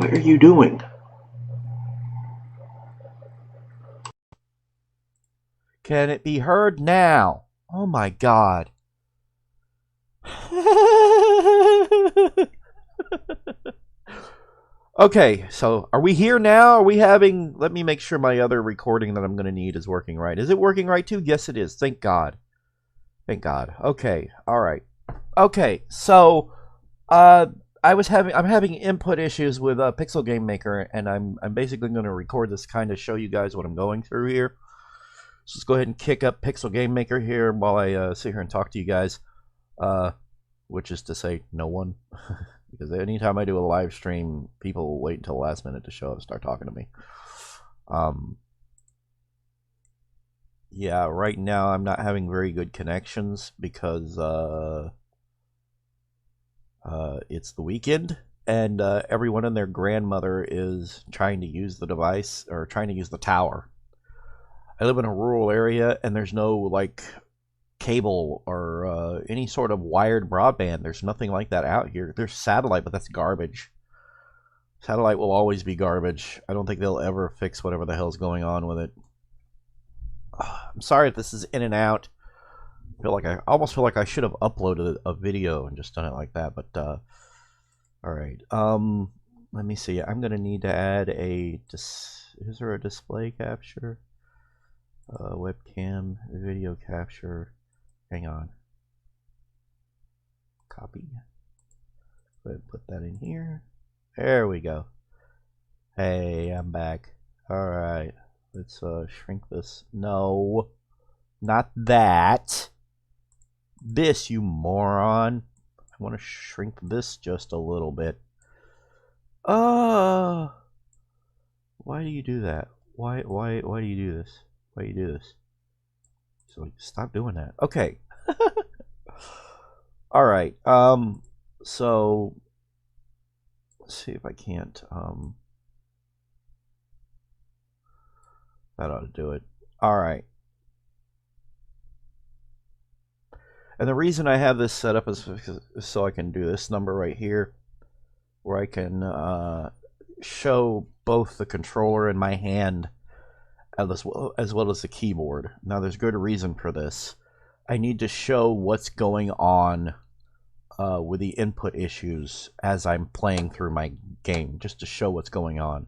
What are you doing? Can it be heard now? Oh my god. Okay, so are we here now? Are we having... Let me make sure my other recording that I'm going to need is working right. Is it working right too? Yes, it is. Thank God. Thank God. Okay, all right. Okay, so uh, I'm having input issues with Pixel Game Maker, and I'm basically going to record this kind of show you guys what I'm going through here. So let's go ahead and kick up Pixel Game Maker here while I sit here and talk to you guys. Which is to say, no one. Because anytime I do a live stream, people wait until the last minute to show up and start talking to me. Yeah, right now I'm not having very good connections because it's the weekend and everyone and their grandmother is trying to use the device or trying to use the tower. I live in a rural area and there's no like cable or any sort of wired broadband. There's nothing like that out here. There's satellite, but that's garbage. Satellite will always be garbage. I don't think they'll ever fix whatever the hell's going on with it. I'm sorry if this is in and out. I almost feel like I should have uploaded a video and just done it like that. But all right. Let me see. I'm gonna need to add a. Is there a display capture? Webcam video capture. Hang on. Copy. Go ahead and put that in here. There we go. Hey, I'm back. Alright. Let's shrink this. No. Not that. This, you moron. I want to shrink this just a little bit. Why do you do that? Why do you do this? Why do you do this? So stop doing that. Okay. All right. So let's see if I can't. That ought to do it. All right. And the reason I have this set up is so I can do this number right here, where I can show both the controller in my hand as well as the keyboard. Now, there's good reason for this. I need to show what's going on with the input issues as I'm playing through my game, just to show what's going on.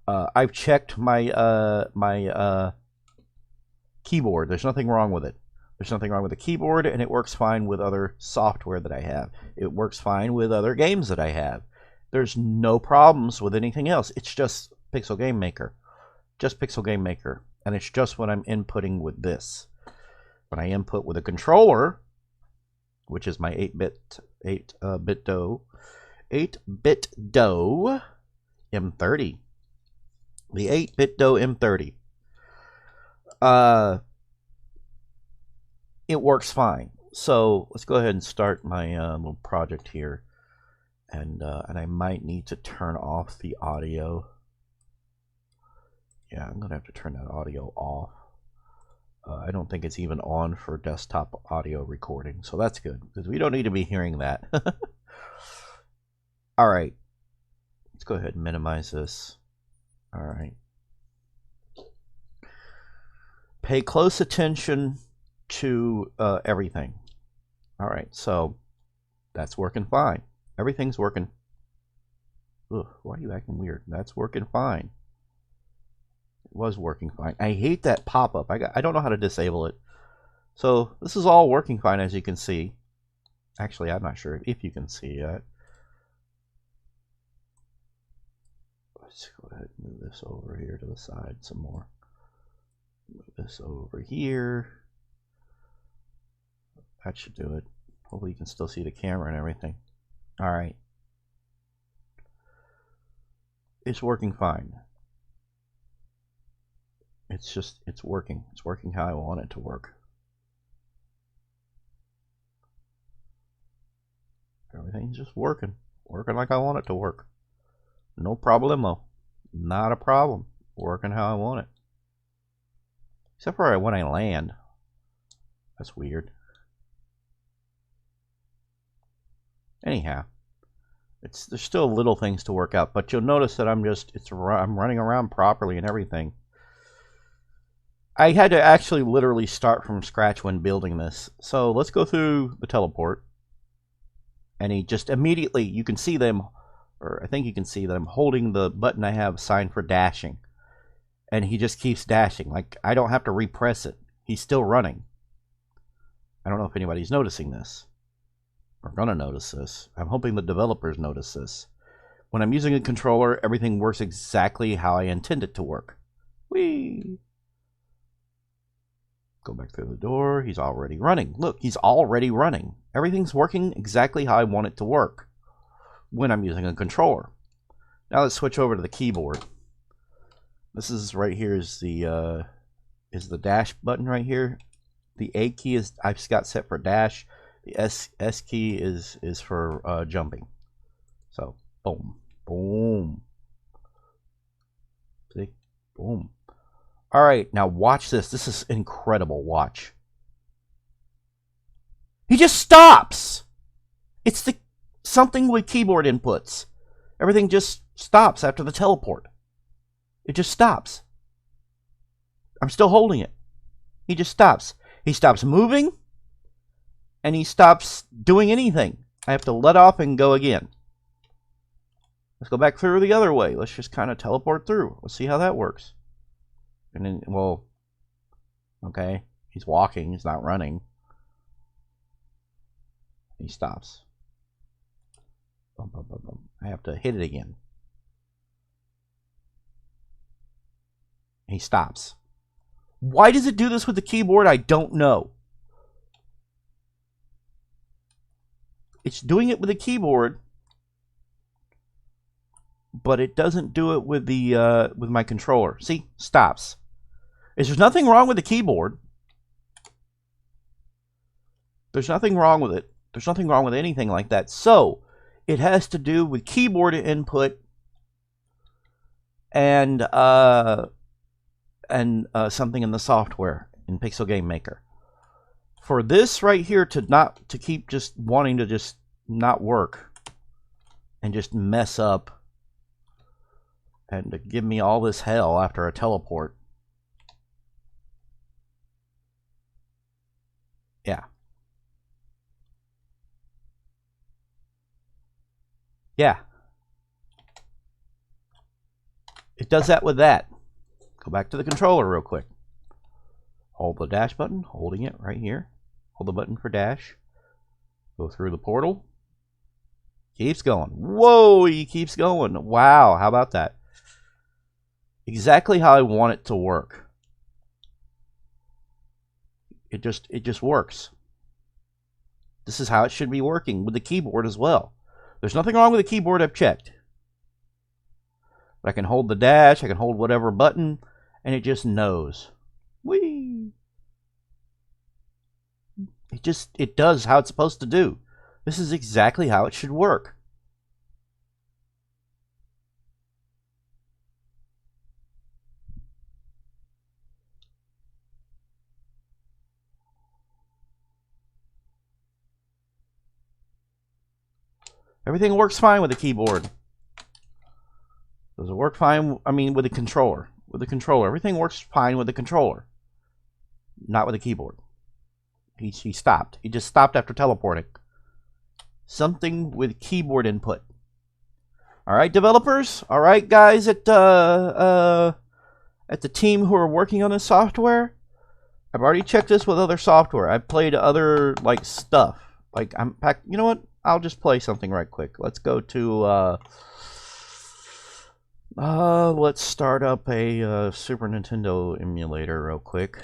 I've checked my keyboard. There's nothing wrong with it. There's nothing wrong with the keyboard, and it works fine with other software that I have. It works fine with other games that I have. There's no problems with anything else. It's just Pixel Game Maker. Just Pixel Game Maker. And it's just when I'm inputting with this. When I input with a controller, which is my 8-bit DOE M30. The 8-bit DOE M30. It works fine. So let's go ahead and start my little project here. And I might need to turn off the audio. Yeah, I'm gonna have to turn that audio off. I don't think it's even on for desktop audio recording, so that's good because we don't need to be hearing that. All right, let's go ahead and minimize this. All right, pay close attention to everything. All right, so that's working fine. Everything's working. Ugh, why are you acting weird? That's working fine. It was working fine. I hate that pop-up. I don't know how to disable it. So this is all working fine, as you can see. Actually, I'm not sure if you can see that. Let's go ahead and move this over here to the side some more. Move this over here. That should do it. Hopefully you can still see the camera and everything. All right. It's working fine. It's working. It's working how I want it to work. Everything's just working. Working like I want it to work. No problemo. Not a problem. Working how I want it. Except for when I land. That's weird. Anyhow. There's still little things to work out, but you'll notice that I'm running around properly and everything. I had to actually literally start from scratch when building this. So let's go through the teleport. And he just immediately, you can see them, or I think you can see that I'm holding the button I have assigned for dashing. And he just keeps dashing. Like, I don't have to repress it. He's still running. I don't know if anybody's noticing this. Or gonna notice this. I'm hoping the developers notice this. When I'm using a controller, everything works exactly how I intend it to work. Whee! Go back through the door. He's already running. Look, he's already running. Everything's working exactly how I want it to work when I'm using a controller. Now let's switch over to the keyboard. This is right here is the dash button right here. The A key is I've got set for dash. The S key is for jumping. So boom, boom. See, boom. All right, now watch this. This is incredible. Watch. He just stops. It's something with keyboard inputs. Everything just stops after the teleport. It just stops. I'm still holding it. He just stops. He stops moving, and he stops doing anything. I have to let off and go again. Let's go back through the other way. Let's just kind of teleport through. Let's see how that works. And then, well, okay, he's walking. He's not running. He stops. Bum, bum, bum, bum. I have to hit it again. He stops. Why does it do this with the keyboard? I don't know. It's doing it with the keyboard, but it doesn't do it with the with my controller. See, stops. There's nothing wrong with the keyboard. There's nothing wrong with it. There's nothing wrong with anything like that. So it has to do with keyboard input and something in the software in Pixel Game Maker. For this right here to keep just wanting to just not work and just mess up and to give me all this hell after a teleport. Yeah. Yeah. It does that with that. Go back to the controller real quick. Hold the dash button, holding it right here. Hold the button for dash. Go through the portal. Keeps going. Whoa, he keeps going. Wow, how about that? Exactly how I want it to work. It just works. This is how it should be working with the keyboard as well. There's nothing wrong with the keyboard, I've checked. But I can hold the dash, I can hold whatever button, and it just knows. Whee! It does how it's supposed to do. This is exactly how it should work. Everything works fine with the keyboard. Does it work fine? I mean, with the controller. With the controller. Everything works fine with the controller. Not with the keyboard. He stopped. He just stopped after teleporting. Something with keyboard input. Alright, developers? Alright, guys at the team who are working on this software? I've already checked this with other software. I've played other, like, stuff. Like, you know what? I'll just play something right quick. Let's go to, let's start up a Super Nintendo emulator real quick.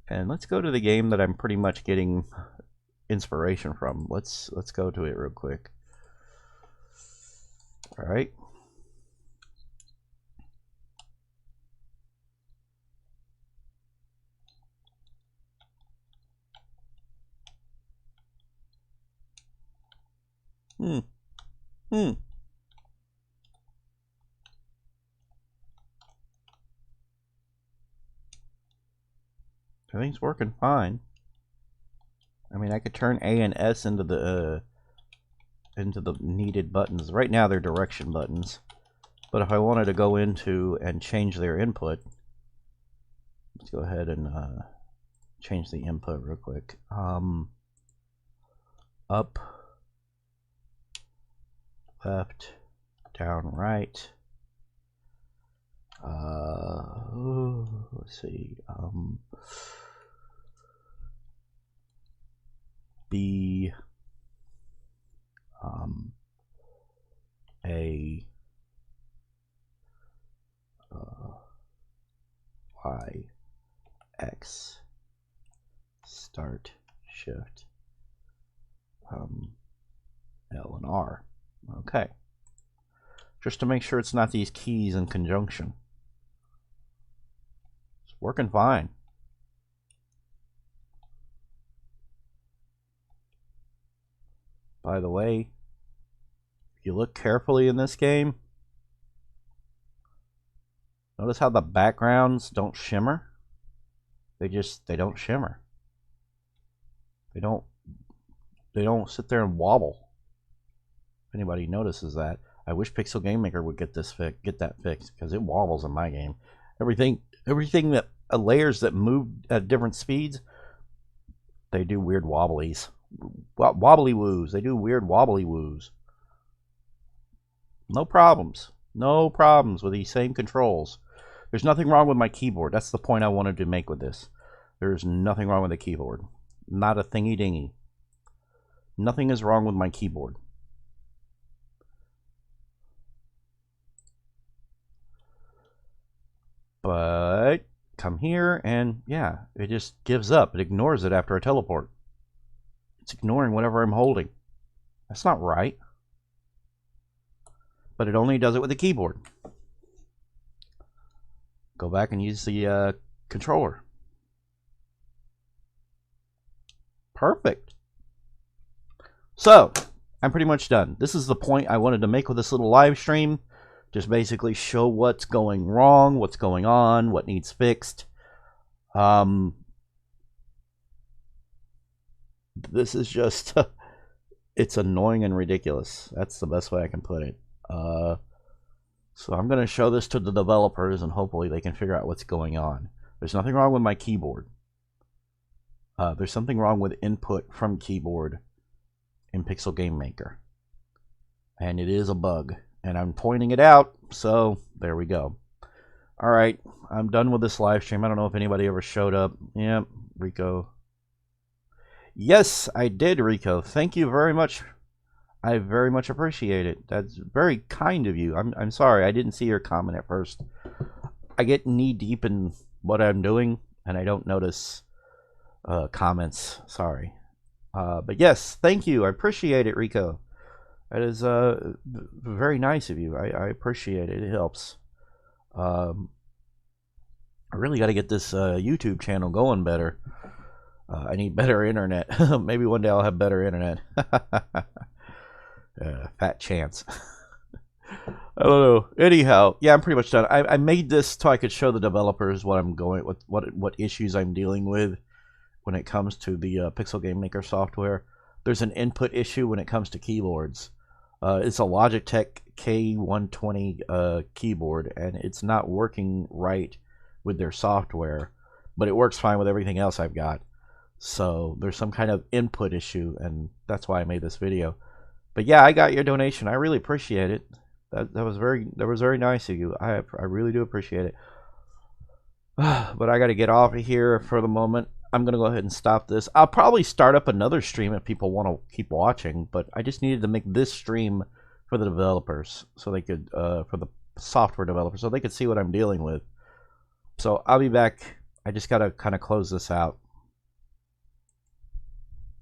And let's go to the game that I'm pretty much getting inspiration from. Let's go to it real quick. All right. Everything's working fine. I mean, I could turn A and S into the into the needed buttons. Right now they're direction buttons, but if I wanted to go into and change their input, let's go ahead and change the input real quick. Up, left, down, right. Let's see. B, A, Y, X, start, shift, L and R. Okay. Just to make sure it's not these keys in conjunction. It's working fine. By the way, if you look carefully in this game, notice how the backgrounds don't shimmer? They don't shimmer. They don't sit there and wobble. If anybody notices that. I wish Pixel Game Maker would get that fixed, because it wobbles in my game. Everything that layers that move at different speeds, they do weird wobblies. Wobbly woos. They do weird wobbly woos. No problems. No problems with these same controls. There's nothing wrong with my keyboard. That's the point I wanted to make with this. There's nothing wrong with the keyboard. Not a thingy dingy. Nothing is wrong with my keyboard. But come here and yeah, it just gives up. It ignores it after I teleport. It's ignoring whatever I'm holding. That's not right. But it only does it with the keyboard. Go back and use the controller. Perfect. So, I'm pretty much done. This is the point I wanted to make with this little live stream. Just basically show what's going wrong, what's going on, what needs fixed. This is just, it's annoying and ridiculous. That's the best way I can put it. So I'm going to show this to the developers, and hopefully they can figure out what's going on. There's nothing wrong with my keyboard. There's something wrong with input from keyboard in Pixel Game Maker. And it is a bug. And I'm pointing it out, so there we go. Alright, I'm done with this live stream. I don't know if anybody ever showed up. Yep, Rico. Yes, I did, Rico. Thank you very much. I very much appreciate it. That's very kind of you. I'm sorry, I didn't see your comment at first. I get knee deep in what I'm doing, and I don't notice comments. Sorry. But yes, thank you. I appreciate it, Rico. That is very nice of you. I appreciate it. It helps. I really got to get this YouTube channel going better. I need better internet. Maybe one day I'll have better internet. Fat chance. I don't know. Anyhow, yeah, I'm pretty much done. I made this so I could show the developers what I'm going, what issues I'm dealing with when it comes to the Pixel Game Maker software. There's an input issue when it comes to keyboards. It's a Logitech K120 keyboard, and it's not working right with their software, but it works fine with everything else I've got. So there's some kind of input issue, and that's why I made this video. But yeah, I got your donation. I really appreciate it. That was very nice of you. I really do appreciate it. But I got to get off of here for the moment. I'm going to go ahead and stop this. I'll probably start up another stream if people want to keep watching, but I just needed to make this stream for the developers, so they could, for the software developers, so they could see what I'm dealing with. So I'll be back. I just got to kind of close this out.